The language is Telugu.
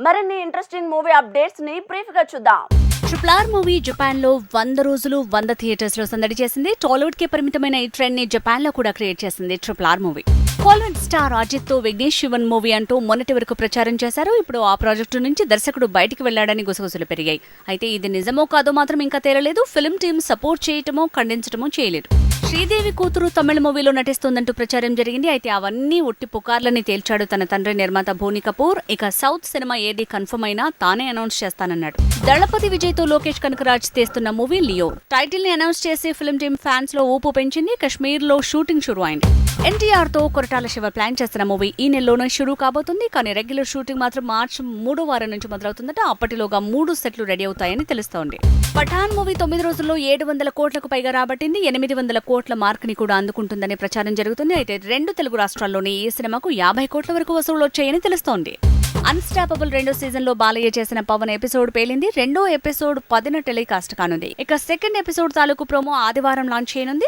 మరిన్ని ఇంట్రెస్టింగ్ మూవీ అప్డేట్స్ ని బ్రీఫ్ గా చూద్దాం. RRR మూవీ జపాన్ లో 100 రోజులు 100 థియేటర్స్ లో సందడి చేసింది. టాలీవుడ్ కి పరిమితమైన ఈ ట్రెండ్ ని జపాన్ లో కూడా క్రియేట్ చేసింది RRR movie. Kollywood star Ajith తో విఘ్నేష్ శివన్ మూవీ అంటూ మొన్నటి వరకు ప్రచారం చేశారు. ఇప్పుడు ఆ ప్రాజెక్టు నుంచి దర్శకుడు బయటికి వెళ్లాడని గుసగుసలు పెరిగాయి. అయితే ఇది నిజమో కాదో మాత్రం ఇంకా తేలలేదు. ఫిల్మ్ టీమ్ సపోర్ట్ చేయటమో ఖండించటమో చేయలేదు. శ్రీదేవి కూతురు తమిళ మూవీలో నటిస్తోందంటూ ప్రచారం జరిగింది. అయితే అవన్నీ ఒట్టి పుకార్లని తేల్చాడు తన తండ్రి నిర్మాత బోని కపూర్. ఇక సౌత్ సినిమా ఏది కన్ఫర్మ్ అయినా తానే అనౌన్స్ చేస్తానన్నాడు. దళపతి విజయ్ తో లోకేష్ కనకరాజ్ తీస్తున్న మూవీ లియో టైటిల్ ని అనౌన్స్ చేసి ఫిల్మ్ టీమ్ ఫ్యాన్స్ లో ఊపు పెంచింది. కశ్మీర్ లో షూటింగ్ షురూ అయింది. ఎన్టీఆర్ తో కొరటాల శివ ప్లాన్ చేస్తున్న మూవీ ఈ నెలలోనే షురూ కాబోతుంది. కానీ రెగ్యులర్ షూటింగ్ మాత్రం మార్చి 3వ వారం నుంచి మొదలవుతుందట. అప్పటిలోగా 3 సెట్లు రెడీ అవుతాయని తెలుస్తోంది. పఠాన్ మూవీ 9 రోజుల్లో 700 కోట్లకు పైగా రాబట్టింది. 800 కోట్ల మార్క్ ని కూడా అందుకుంటుందనే ప్రచారం జరుగుతుంది. అయితే 2 తెలుగు రాష్ట్రాల్లోని ఈ సినిమాకు 50 కోట్ల వరకు వసూలు వచ్చాయని తెలుస్తోంది. అన్స్టాపబుల్ 2వ సీజన్ లో బాలయ్య చేసిన పవన్ ఎపిసోడ్ పేలింది. 2వ ఎపిసోడ్ 10న టెలికాస్ట్ కానుంది. ఇక సెకండ్ ఎపిసోడ్ తాలూకు ప్రోమో ఆదివారం లాంచ్ చేయనుంది.